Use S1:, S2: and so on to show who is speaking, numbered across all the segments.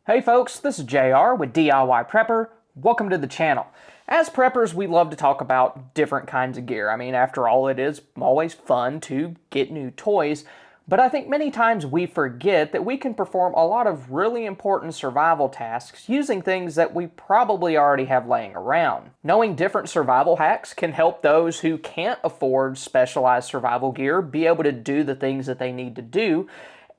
S1: Hey folks, this is JR with DIY Prepper. Welcome to the channel. As preppers, we love to talk about different kinds of gear. I mean, after all, it is always fun to get new toys, but I think many times we forget that we can perform a lot of really important survival tasks using things that we probably already have laying around. Knowing different survival hacks can help those who can't afford specialized survival gear be able to do the things that they need to do.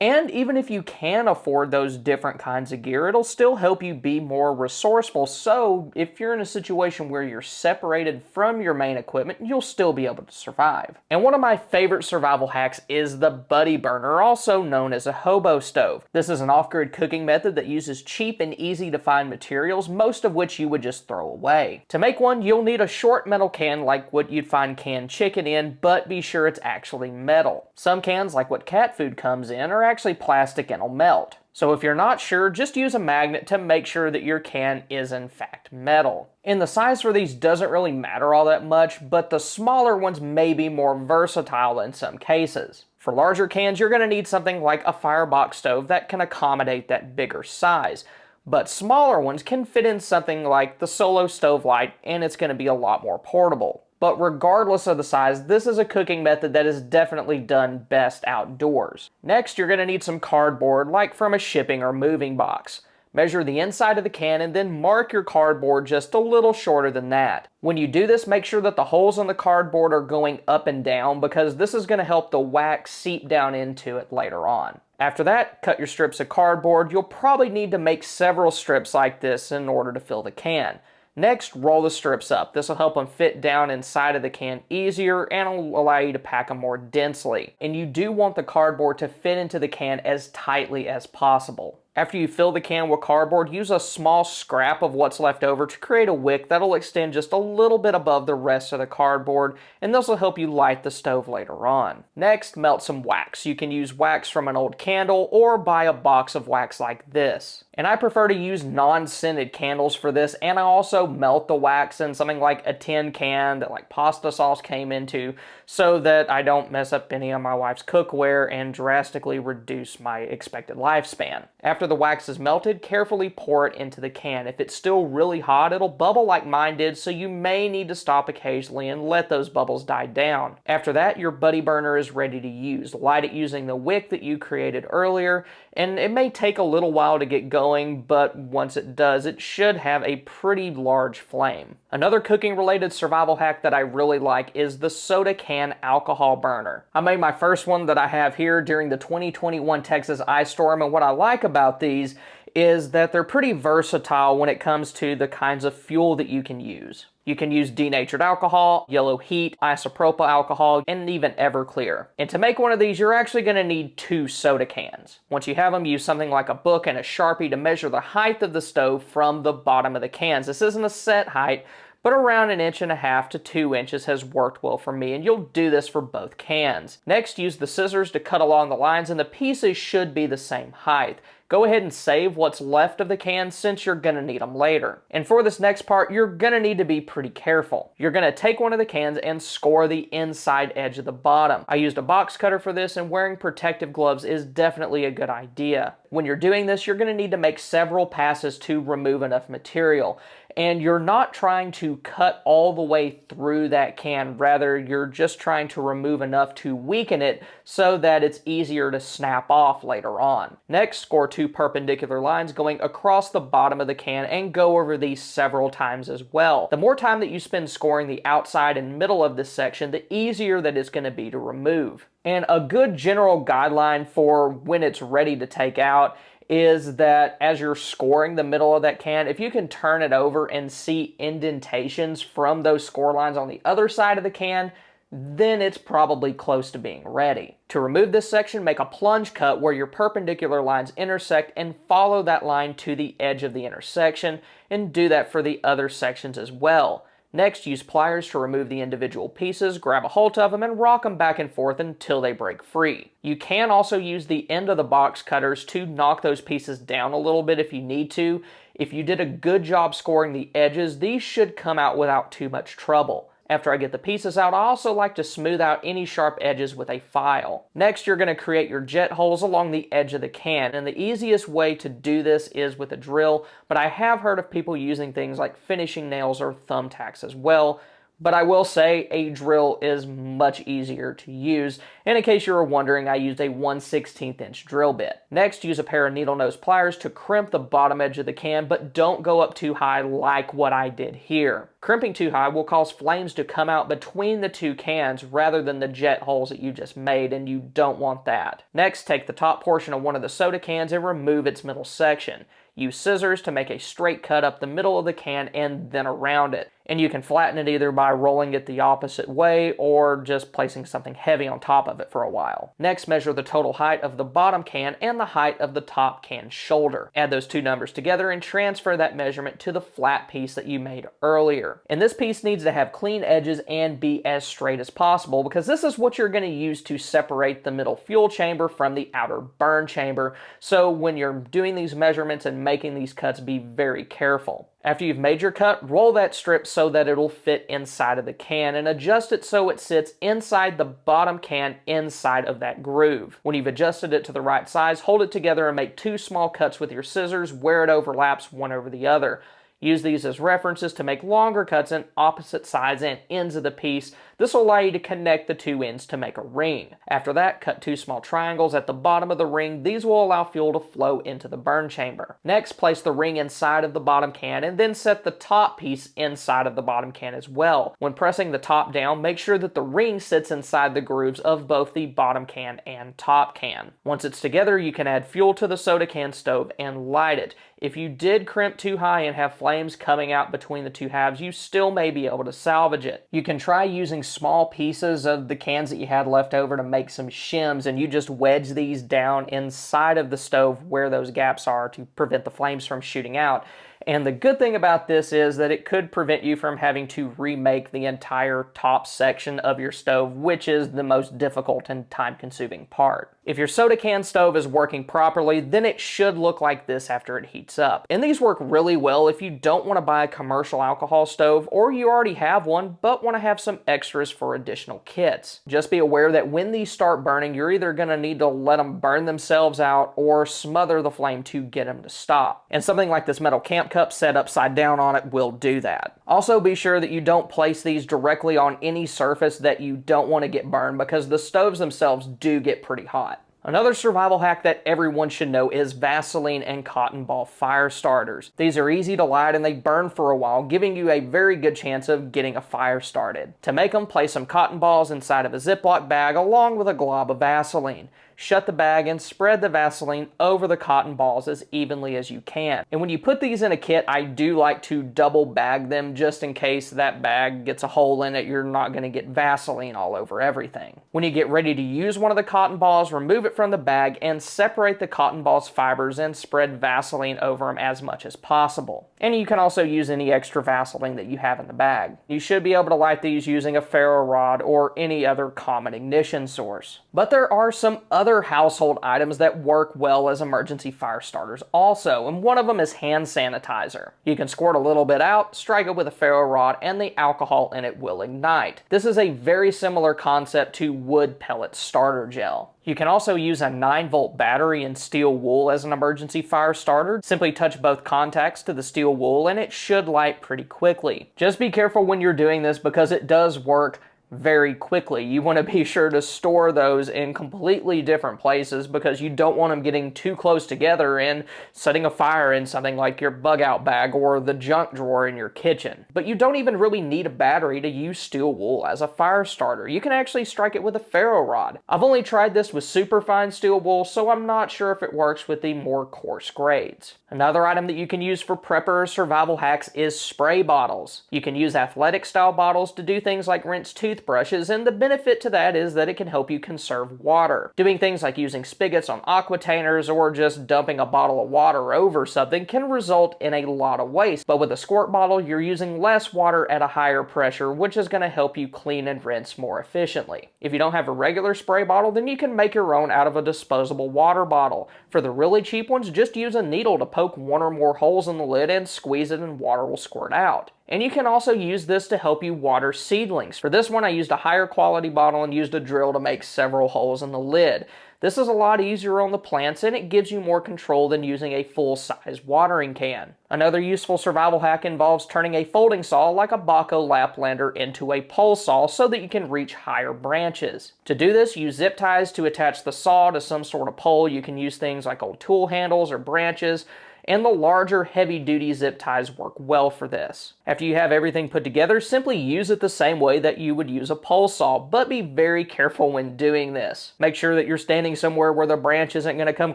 S1: And even if you can afford those different kinds of gear, it'll still help you be more resourceful. So if you're in a situation where you're separated from your main equipment, you'll still be able to survive. And one of my favorite survival hacks is the buddy burner, also known as a hobo stove. This is an off-grid cooking method that uses cheap and easy to find materials, most of which you would just throw away. To make one, you'll need a short metal can like what you'd find canned chicken in, but be sure it's actually metal. Some cans, like what cat food comes in, are actually plastic and will melt. So if you're not sure, just use a magnet to make sure that your can is in fact metal. And the size for these doesn't really matter all that much, but the smaller ones may be more versatile in some cases. For larger cans, you're going to need something like a firebox stove that can accommodate that bigger size. But smaller ones can fit in something like the Solo Stove Light, and it's going to be a lot more portable. But regardless of the size, this is a cooking method that is definitely done best outdoors. Next, you're going to need some cardboard, like from a shipping or moving box. Measure the inside of the can and then mark your cardboard just a little shorter than that. When you do this, make sure that the holes in the cardboard are going up and down because this is going to help the wax seep down into it later on. After that, cut your strips of cardboard. You'll probably need to make several strips like this in order to fill the can. Next, roll the strips up. This will help them fit down inside of the can easier and will allow you to pack them more densely. And you do want the cardboard to fit into the can as tightly as possible. After you fill the can with cardboard, use a small scrap of what's left over to create a wick that'll extend just a little bit above the rest of the cardboard, and this will help you light the stove later on. Next, melt some wax. You can use wax from an old candle or buy a box of wax like this. And I prefer to use non-scented candles for this, and I also melt the wax in something like a tin can that like pasta sauce came into so that I don't mess up any of my wife's cookware and drastically reduce my expected lifespan. After the wax is melted, carefully pour it into the can. If it's still really hot, it'll bubble like mine did, so you may need to stop occasionally and let those bubbles die down. After that, your buddy burner is ready to use. Light it using the wick that you created earlier, and it may take a little while to get going, but once it does, it should have a pretty large flame. Another cooking-related survival hack that I really like is the soda can alcohol burner. I made my first one that I have here during the 2021 Texas ice storm, and what I like about these is that they're pretty versatile when it comes to the kinds of fuel that you can use. You can use denatured alcohol, yellow heat, isopropyl alcohol, and even Everclear. And to make one of these, you're actually going to need 2 soda cans. Once you have them, use something like a book and a Sharpie to measure the height of the stove from the bottom of the cans. This isn't a set height, but around 1.5 inches to 2 inches has worked well for me, and you'll do this for both cans. Next, use the scissors to cut along the lines, and the pieces should be the same height. Go ahead and save what's left of the cans since you're going to need them later. And for this next part, you're going to need to be pretty careful. You're going to take one of the cans and score the inside edge of the bottom. I used a box cutter for this, and wearing protective gloves is definitely a good idea. When you're doing this, you're going to need to make several passes to remove enough material. And you're not trying to cut all the way through that can, rather you're just trying to remove enough to weaken it so that it's easier to snap off later on. Next, score 2 perpendicular lines going across the bottom of the can and go over these several times as well. The more time that you spend scoring the outside and middle of this section, the easier that it's going to be to remove. And a good general guideline for when it's ready to take out is that as you're scoring the middle of that can, if you can turn it over and see indentations from those score lines on the other side of the can, then it's probably close to being ready. To remove this section, make a plunge cut where your perpendicular lines intersect and follow that line to the edge of the intersection, and do that for the other sections as well. Next, use pliers to remove the individual pieces, grab a hold of them, and rock them back and forth until they break free. You can also use the end of the box cutters to knock those pieces down a little bit if you need to. If you did a good job scoring the edges, these should come out without too much trouble. After I get the pieces out, I also like to smooth out any sharp edges with a file. Next, you're going to create your jet holes along the edge of the can, and the easiest way to do this is with a drill, but I have heard of people using things like finishing nails or thumbtacks as well. But I will say a drill is much easier to use, and in case you were wondering, I used a 1/16 inch drill bit. Next, use a pair of needle nose pliers to crimp the bottom edge of the can, but don't go up too high like what I did here. Crimping too high will cause flames to come out between the two cans rather than the jet holes that you just made, and you don't want that. Next, take the top portion of one of the soda cans and remove its middle section. Use scissors to make a straight cut up the middle of the can and then around it. And you can flatten it either by rolling it the opposite way or just placing something heavy on top of it for a while. Next, measure the total height of the bottom can and the height of the top can shoulder. Add those two numbers together and transfer that measurement to the flat piece that you made earlier. And this piece needs to have clean edges and be as straight as possible, because this is what you're going to use to separate the middle fuel chamber from the outer burn chamber. So when you're doing these measurements and making these cuts, be very careful. After you've made your cut, roll that strip so that it'll fit inside of the can and adjust it so it sits inside the bottom can inside of that groove. When you've adjusted it to the right size, hold it together and make two small cuts with your scissors where it overlaps one over the other. Use these as references to make longer cuts in opposite sides and ends of the piece. This will allow you to connect the two ends to make a ring. After that, cut two small triangles at the bottom of the ring. These will allow fuel to flow into the burn chamber. Next, place the ring inside of the bottom can and then set the top piece inside of the bottom can as well. When pressing the top down, make sure that the ring sits inside the grooves of both the bottom can and top can. Once it's together, you can add fuel to the soda can stove and light it. If you did crimp too high and have flames coming out between the two halves, you still may be able to salvage it. You can try using small pieces of the cans that you had left over to make some shims, and you just wedge these down inside of the stove where those gaps are to prevent the flames from shooting out. And the good thing about this is that it could prevent you from having to remake the entire top section of your stove, which is the most difficult and time-consuming part. If your soda can stove is working properly, then it should look like this after it heats up. And these work really well if you don't want to buy a commercial alcohol stove, or you already have one but want to have some extras for additional kits. Just be aware that when these start burning, you're either going to need to let them burn themselves out or smother the flame to get them to stop. And something like this metal camp cup set upside down on it will do that. Also, be sure that you don't place these directly on any surface that you don't want to get burned, because the stoves themselves do get pretty hot. Another survival hack that everyone should know is Vaseline and cotton ball fire starters. These are easy to light and they burn for a while, giving you a very good chance of getting a fire started. To make them, place some cotton balls inside of a Ziploc bag along with a glob of Vaseline. Shut the bag and spread the Vaseline over the cotton balls as evenly as you can. And when you put these in a kit, I do like to double bag them just in case that bag gets a hole in it. You're not going to get Vaseline all over everything. When you get ready to use one of the cotton balls, remove it from the bag and separate the cotton ball's fibers and spread Vaseline over them as much as possible. And you can also use any extra Vaseline that you have in the bag. You should be able to light these using a ferro rod or any other common ignition source. But there are some other household items that work well as emergency fire starters also, and one of them is hand sanitizer. You can squirt a little bit out, strike it with a ferro rod, and the alcohol in it will ignite. This is a very similar concept to wood pellet starter gel. You can also use a 9-volt battery in steel wool as an emergency fire starter. Simply touch both contacts to the steel wool and it should light pretty quickly. Just be careful when you're doing this because it does work very quickly. You want to be sure to store those in completely different places because you don't want them getting too close together and setting a fire in something like your bug out bag or the junk drawer in your kitchen. But you don't even really need a battery to use steel wool as a fire starter. You can actually strike it with a ferro rod. I've only tried this with superfine steel wool, so I'm not sure if it works with the more coarse grades. Another item that you can use for prepper or survival hacks is spray bottles. You can use athletic style bottles to do things like rinse toothbrushes, and the benefit to that is that it can help you conserve water. Doing things like using spigots on aquatainers or just dumping a bottle of water over something can result in a lot of waste, but with a squirt bottle you're using less water at a higher pressure, which is going to help you clean and rinse more efficiently. If you don't have a regular spray bottle, then you can make your own out of a disposable water bottle. For the really cheap ones, just use a needle to poke one or more holes in the lid and squeeze it and water will squirt out. And you can also use this to help you water seedlings. For this one, I used a higher quality bottle and used a drill to make several holes in the lid. This is a lot easier on the plants and it gives you more control than using a full-size watering can. Another useful survival hack involves turning a folding saw like a Baco Laplander into a pole saw so that you can reach higher branches. To do this, use zip ties to attach the saw to some sort of pole. You can use things like old tool handles or branches, and the larger heavy-duty zip ties work well for this. After you have everything put together, simply use it the same way that you would use a pole saw, but be very careful when doing this. Make sure that you're standing somewhere where the branch isn't going to come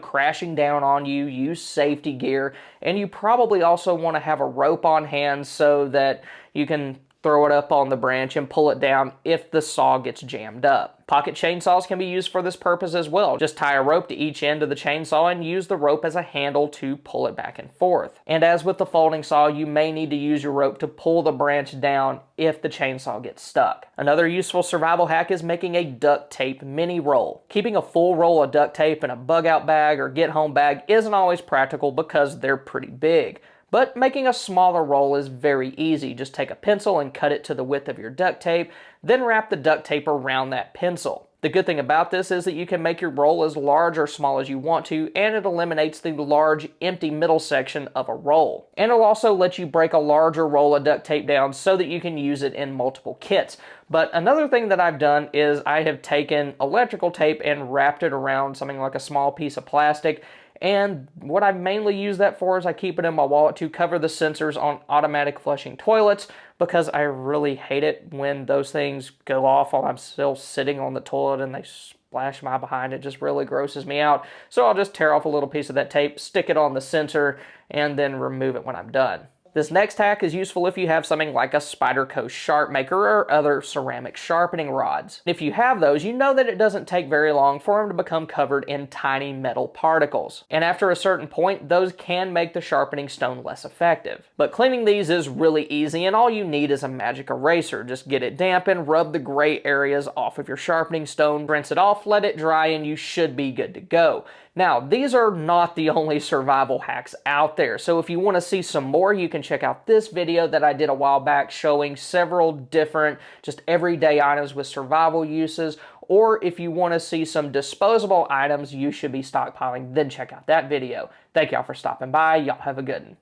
S1: crashing down on you. Use safety gear, and you probably also want to have a rope on hand so that you can throw it up on the branch and pull it down if the saw gets jammed up. Pocket chainsaws can be used for this purpose as well. Just tie a rope to each end of the chainsaw and use the rope as a handle to pull it back and forth. And as with the folding saw, you may need to use your rope to pull the branch down if the chainsaw gets stuck. Another useful survival hack is making a duct tape mini roll. Keeping a full roll of duct tape in a bug out bag or get home bag isn't always practical because they're pretty big. But making a smaller roll is very easy. Just take a pencil and cut it to the width of your duct tape, then wrap the duct tape around that pencil. The good thing about this is that you can make your roll as large or small as you want to, and it eliminates the large empty middle section of a roll. And it'll also let you break a larger roll of duct tape down so that you can use it in multiple kits. But another thing that I've done is I have taken electrical tape and wrapped it around something like a small piece of plastic. And what I mainly use that for is I keep it in my wallet to cover the sensors on automatic flushing toilets, because I really hate it when those things go off while I'm still sitting on the toilet and they splash my behind. It just really grosses me out. So I'll just tear off a little piece of that tape, stick it on the sensor, and then remove it when I'm done. This next hack is useful if you have something like a Spyderco sharp maker or other ceramic sharpening rods. If you have those, you know that it doesn't take very long for them to become covered in tiny metal particles. And after a certain point, those can make the sharpening stone less effective. But cleaning these is really easy, and all you need is a magic eraser. Just get it damp and rub the gray areas off of your sharpening stone, rinse it off, let it dry, and you should be good to go. Now, these are not the only survival hacks out there, so if you want to see some more, you can check out this video that I did a while back showing several different just everyday items with survival uses, or if you want to see some disposable items you should be stockpiling, then check out that video. Thank y'all for stopping by. Y'all have a good one.